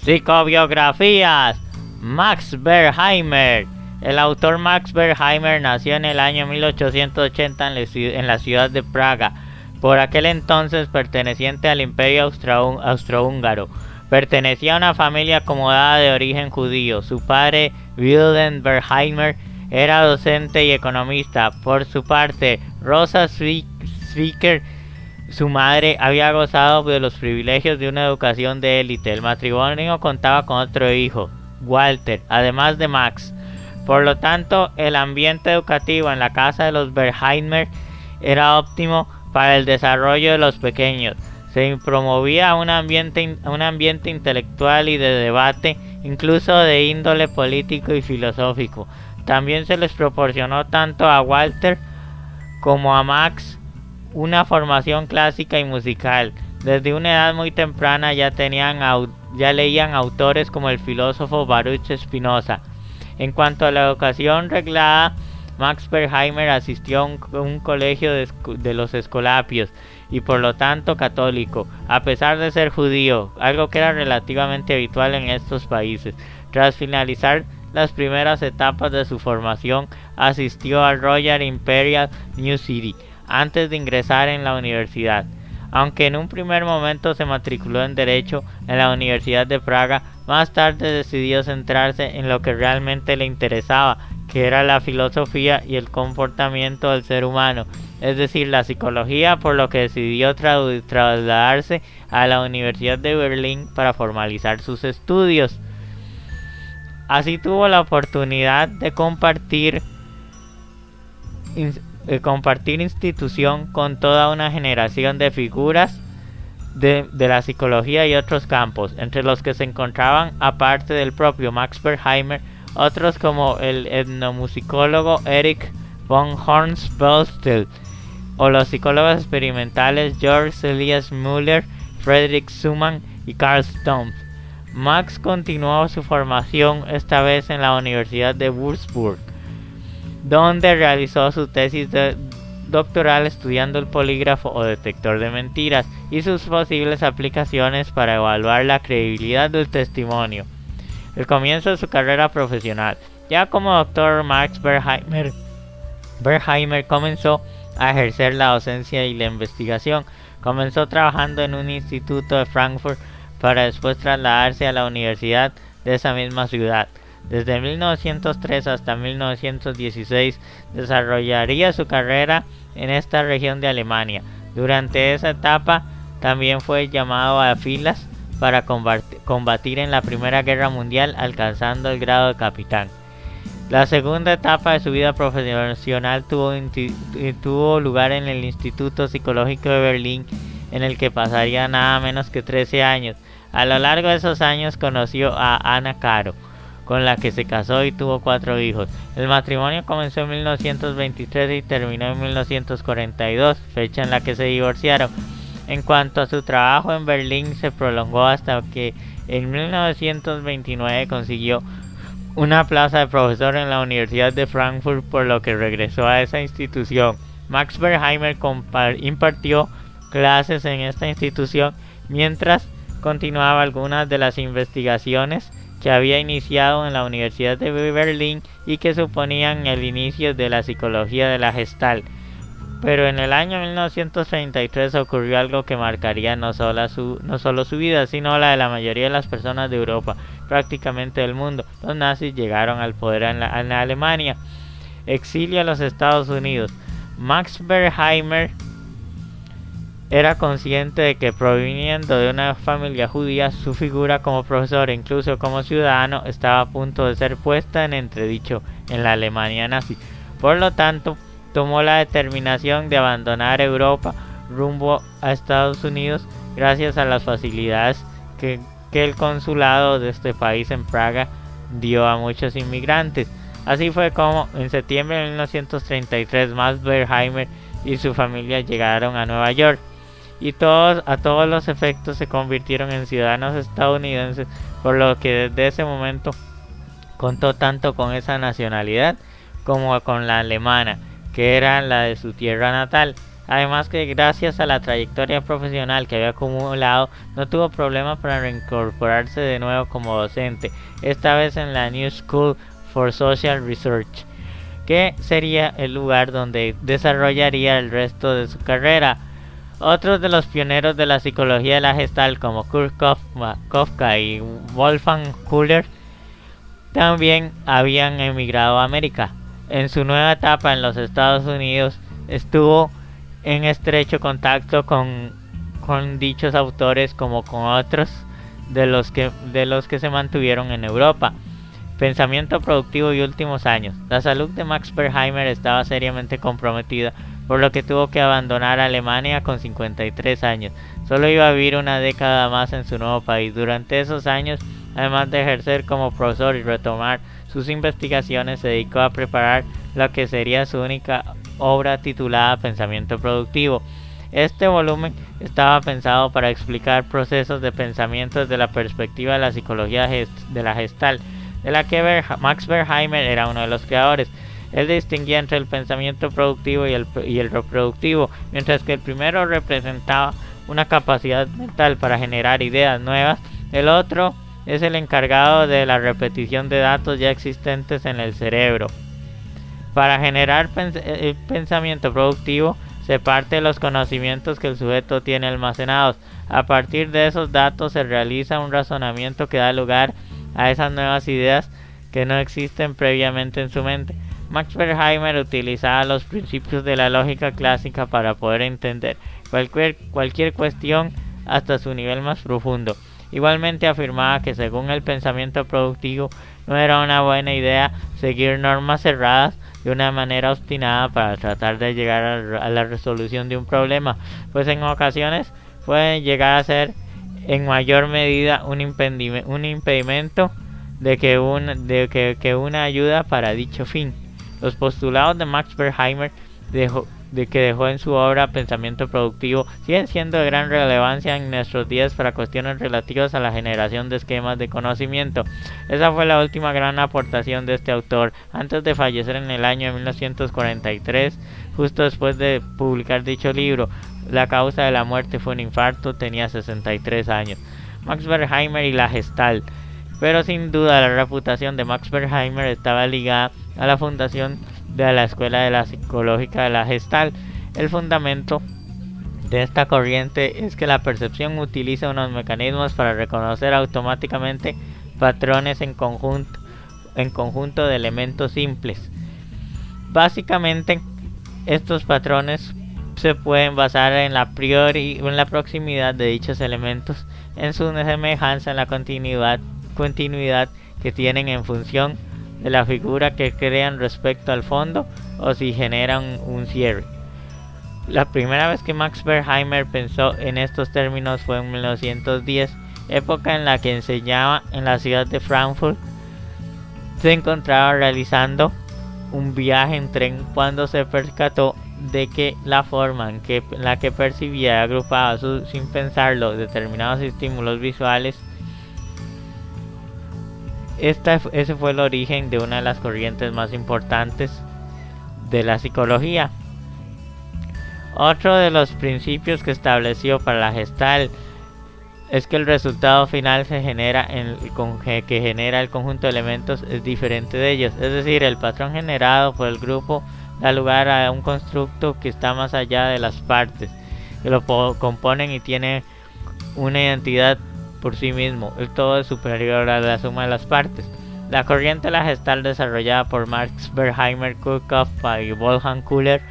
Psicobiografías. Max Bergheimer. El autor Max Bergheimer nació en el año 1880 en la ciudad de Praga, por aquel entonces perteneciente al Imperio Austrohúngaro. Pertenecía a una familia acomodada de origen judío. Su padre, Wilhelm Bergheimer, era docente y economista. Por su parte, Rosa Zwicker, su madre, había gozado de los privilegios de una educación de élite. El matrimonio contaba con otro hijo, Walter, además de Max. Por lo tanto, el ambiente educativo en la casa de los Bergheimer era óptimo para el desarrollo de los pequeños. Se promovía un ambiente intelectual y de debate, incluso de índole político y filosófico. También se les proporcionó tanto a Walter como a Max una formación clásica y musical. Desde una edad muy temprana ya leían autores como el filósofo Baruch Spinoza. En cuanto a la educación reglada, Max Bergheimer asistió a un colegio de los Escolapios y por lo tanto católico, a pesar de ser judío, algo que era relativamente habitual en estos países. Tras finalizar las primeras etapas de su formación, asistió al Royal Imperial New City antes de ingresar en la universidad. Aunque en un primer momento se matriculó en Derecho en la Universidad de Praga, más tarde decidió centrarse en lo que realmente le interesaba, que era la filosofía y el comportamiento del ser humano, es decir, la psicología, por lo que decidió trasladarse a la Universidad de Berlín para formalizar sus estudios. Así tuvo la oportunidad de compartir institución con toda una generación de figuras de la psicología y otros campos, entre los que se encontraban, aparte del propio Max Bergheimer, otros como el etnomusicólogo Erich von Hornbostel o los psicólogos experimentales George Elias Müller, Frederick Schumann y Carl Stumpf. Max continuó su formación esta vez en la Universidad de Würzburg, donde realizó su tesis doctoral estudiando el polígrafo o detector de mentiras y sus posibles aplicaciones para evaluar la credibilidad del testimonio. El comienzo de su carrera profesional. Ya como doctor, Max Bergheimer comenzó a ejercer la docencia y la investigación. Comenzó trabajando en un instituto de Frankfurt para después trasladarse a la universidad de esa misma ciudad. Desde 1903 hasta 1916 desarrollaría su carrera en esta región de Alemania. Durante esa etapa también fue llamado a filas para combatir en la Primera Guerra Mundial, alcanzando el grado de capitán. La segunda etapa de su vida profesional tuvo lugar en el Instituto Psicológico de Berlín, en el que pasaría nada menos que 13 años. A lo largo de esos años conoció a Anna Caro, con la que se casó y tuvo 4 hijos. El matrimonio comenzó en 1923 y terminó en 1942, fecha en la que se divorciaron. En cuanto a su trabajo en Berlín, se prolongó hasta que en 1929 consiguió una plaza de profesor en la Universidad de Frankfurt, por lo que regresó a esa institución. Max Bergheimer impartió clases en esta institución mientras continuaba algunas de las investigaciones que había iniciado en la Universidad de Berlín y que suponían el inicio de la psicología de la Gestalt. Pero en el año 1933 ocurrió algo que marcaría no solo su vida, sino la de la mayoría de las personas de Europa, prácticamente del mundo. Los nazis llegaron al poder en Alemania. Exilio a los Estados Unidos. Max Bergheimer era consciente de que, proviniendo de una familia judía, su figura como profesor e incluso como ciudadano estaba a punto de ser puesta en entredicho en la Alemania nazi. Por lo tanto, tomó la determinación de abandonar Europa rumbo a Estados Unidos, gracias a las facilidades que el consulado de este país en Praga dio a muchos inmigrantes. Así fue como en septiembre de 1933 Max Bergheimer y su familia llegaron a Nueva York, y a todos los efectos se convirtieron en ciudadanos estadounidenses, por lo que desde ese momento contó tanto con esa nacionalidad como con la alemana, que era la de su tierra natal. Además que gracias a la trayectoria profesional que había acumulado, no tuvo problema para reincorporarse de nuevo como docente, esta vez en la New School for Social Research, que sería el lugar donde desarrollaría el resto de su carrera. Otros de los pioneros de la psicología de la Gestalt, como Kurt Kafka y Wolfgang Köhler, también habían emigrado a América. En su nueva etapa en los Estados Unidos, estuvo en estrecho contacto con dichos autores como con otros de los que se mantuvieron en Europa. Pensamiento productivo y últimos años. La salud de Max Berkheimer estaba seriamente comprometida, por lo que tuvo que abandonar Alemania con 53 años. Solo iba a vivir una década más en su nuevo país. Durante esos años, además de ejercer como profesor y retomar sus investigaciones, se dedicó a preparar lo que sería su única obra titulada Pensamiento Productivo. Este volumen estaba pensado para explicar procesos de pensamiento desde la perspectiva de la psicología de la Gestalt, de la que Max Berkheimer era uno de los creadores. Él distinguía entre el pensamiento productivo y el reproductivo, mientras que el primero representaba una capacidad mental para generar ideas nuevas, el otro es el encargado de la repetición de datos ya existentes en el cerebro. Para generar pensamiento productivo, se parte de los conocimientos que el sujeto tiene almacenados. A partir de esos datos se realiza un razonamiento que da lugar a esas nuevas ideas que no existen previamente en su mente. Max Berkheimer utilizaba los principios de la lógica clásica para poder entender cualquier cuestión hasta su nivel más profundo. Igualmente afirmaba que según el pensamiento productivo no era una buena idea seguir normas cerradas de una manera obstinada para tratar de llegar a la resolución de un problema, pues en ocasiones pueden llegar a ser en mayor medida un impedimento que una ayuda para dicho fin. Los postulados de Max Berkheimer que dejó en su obra Pensamiento Productivo siguen siendo de gran relevancia en nuestros días para cuestiones relativas a la generación de esquemas de conocimiento. Esa fue la última gran aportación de este autor antes de fallecer en el año de 1943, justo después de publicar dicho libro. La causa de la muerte fue un infarto, tenía 63 años. Max Berkheimer y la Gestalt. Pero sin duda la reputación de Max Berkheimer estaba ligada a la fundación de la Escuela de la Psicológica de la Gestalt. El fundamento de esta corriente es que la percepción utiliza unos mecanismos para reconocer automáticamente patrones en conjunto de elementos simples. Básicamente, estos patrones se pueden basar en la proximidad de dichos elementos, en su semejanza, en la continuidad que tienen en función de la figura que crean respecto al fondo o si generan un cierre. La primera vez que Max Berkheimer pensó en estos términos fue en 1910, época en la que enseñaba en la ciudad de Frankfurt. Se encontraba realizando un viaje en tren cuando se percató de que la forma en la que percibía y agrupaba sin pensarlo determinados estímulos visuales, ese fue el origen de una de las corrientes más importantes de la psicología. Otro de los principios que estableció para la Gestalt es que el resultado final que genera el conjunto de elementos es diferente de ellos, es decir, el patrón generado por el grupo da lugar a un constructo que está más allá de las partes que lo componen y tiene una identidad por sí mismo. El todo es superior a la suma de las partes. La corriente de la Gestalt desarrollada por Max Berkheimer, Kurt Kafka y Wolfgang Köhler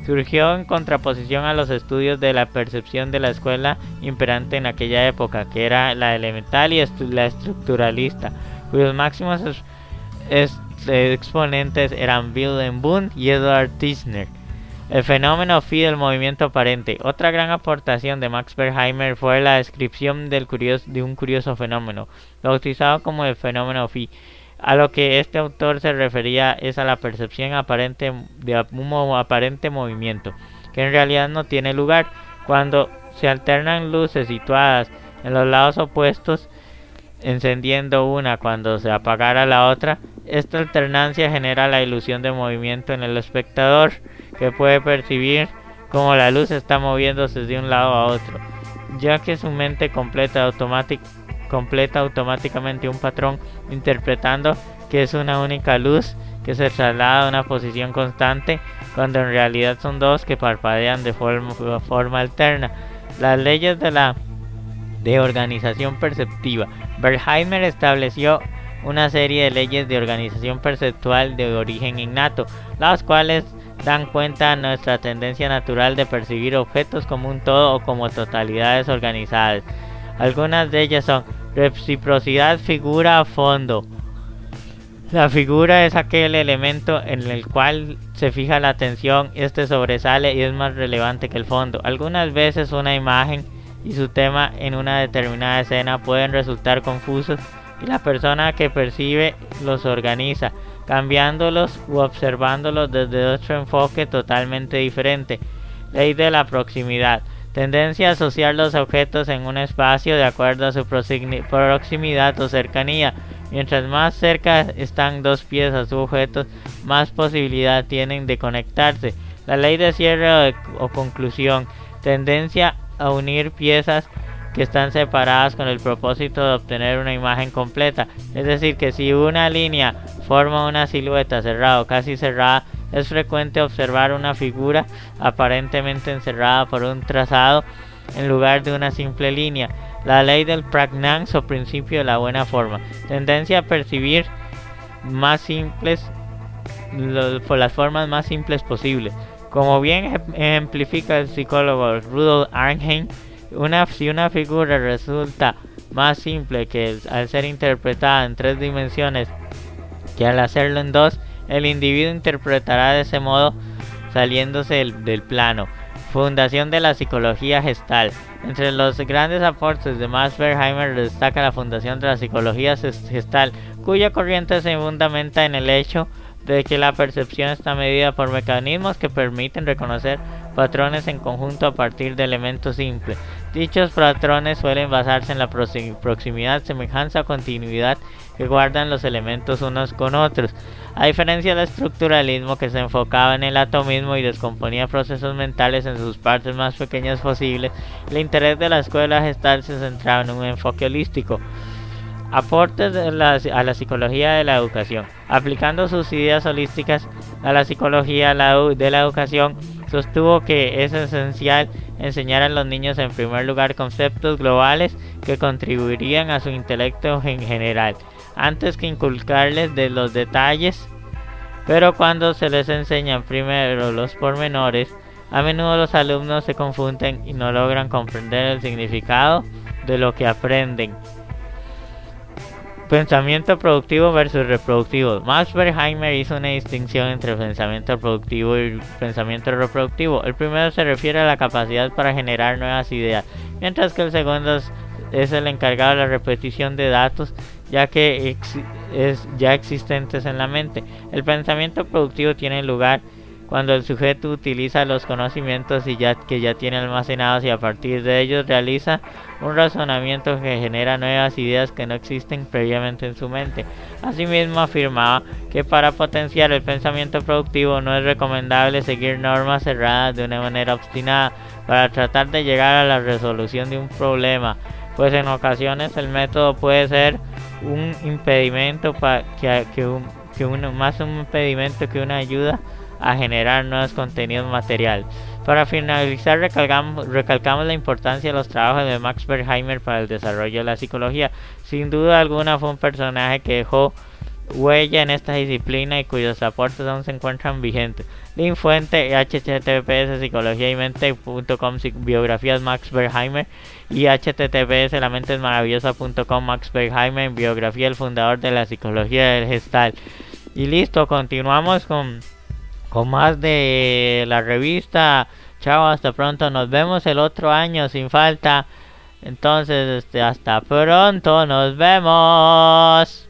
surgió en contraposición a los estudios de la percepción de la escuela imperante en aquella época, que era la elemental y la estructuralista, cuyos máximos exponentes eran Wilhelm Wundt y Edward Tishner. El fenómeno phi del movimiento aparente. Otra gran aportación de Max Berkheimer fue la descripción de un curioso fenómeno, bautizado como el fenómeno phi. A lo que este autor se refería es a la percepción aparente de un aparente movimiento, que en realidad no tiene lugar. Cuando se alternan luces situadas en los lados opuestos, encendiendo una cuando se apagara la otra, esta alternancia genera la ilusión de movimiento en el espectador, que puede percibir como la luz está moviéndose de un lado a otro, ya que su mente completa automáticamente un patrón interpretando que es una única luz que se traslada a una posición constante, cuando en realidad son dos que parpadean de forma alterna. Las leyes de organización perceptiva. Berkheimer estableció una serie de leyes de organización perceptual de origen innato, las cuales dan cuenta de nuestra tendencia natural de percibir objetos como un todo o como totalidades organizadas. Algunas de ellas son: reciprocidad, figura, fondo. La figura es aquel elemento en el cual se fija la atención, este sobresale y es más relevante que el fondo. Algunas veces una imagen y su tema en una determinada escena pueden resultar confusos y la persona que percibe los organiza, cambiándolos u observándolos desde otro enfoque totalmente diferente. Ley de la proximidad. Tendencia a asociar los objetos en un espacio de acuerdo a su proximidad o cercanía. Mientras más cerca están dos piezas u objetos, más posibilidad tienen de conectarse. La ley de cierre o conclusión. Tendencia a unir piezas que están separadas con el propósito de obtener una imagen completa. Es decir, que si una línea forma una silueta cerrada o casi cerrada, es frecuente observar una figura aparentemente encerrada por un trazado en lugar de una simple línea. La ley del pragnanz o principio de la buena forma. Tendencia a percibir más simples por las formas más simples posibles. Como bien ejemplifica el psicólogo Rudolf Arnhem, si una figura resulta más simple al ser interpretada en 3 dimensiones que al hacerlo en 2, el individuo interpretará de ese modo saliéndose del plano. Fundación de la psicología gestal. Entre los grandes aportes de Max Berkheimer destaca la fundación de la psicología gestal, cuya corriente se fundamenta en el hecho de que la percepción está medida por mecanismos que permiten reconocer patrones en conjunto a partir de elementos simples. Dichos patrones suelen basarse en la proximidad, semejanza o continuidad que guardan los elementos unos con otros. A diferencia del estructuralismo, que se enfocaba en el atomismo y descomponía procesos mentales en sus partes más pequeñas posibles, el interés de la escuela gestal se centraba en un enfoque holístico. Aportes a la psicología de la educación. Aplicando sus ideas holísticas a la psicología de la educación, sostuvo que es esencial enseñar a los niños en primer lugar conceptos globales que contribuirían a su intelecto en general, antes que inculcarles de los detalles. Pero cuando se les enseñan primero los pormenores, a menudo los alumnos se confunden y no logran comprender el significado de lo que aprenden. Pensamiento productivo versus reproductivo. Max Berkheimer hizo una distinción entre pensamiento productivo y pensamiento reproductivo. El primero se refiere a la capacidad para generar nuevas ideas, mientras que el segundo es el encargado de la repetición de datos ya existentes en la mente. El pensamiento productivo tiene lugar cuando el sujeto utiliza los conocimientos que ya tiene almacenados y a partir de ellos realiza un razonamiento que genera nuevas ideas que no existen previamente en su mente. Asimismo, afirmaba que para potenciar el pensamiento productivo no es recomendable seguir normas cerradas de una manera obstinada para tratar de llegar a la resolución de un problema, pues en ocasiones el método puede ser un impedimento más un impedimento que una ayuda a generar nuevos contenidos materiales. Para finalizar, recalcamos la importancia de los trabajos de Max Berkheimer para el desarrollo de la psicología. Sin duda alguna fue un personaje que dejó huella en esta disciplina y cuyos aportes aún se encuentran vigentes. Link fuente https://psicologiaymente.com biografías Max Berkheimer y https://lamentesmaravillosa.com Max Berkheimer biografía del fundador de la psicología del gestal. Y listo, continuamos con más de la revista. Chao, hasta pronto, nos vemos el otro año sin falta. Entonces, hasta pronto, nos vemos.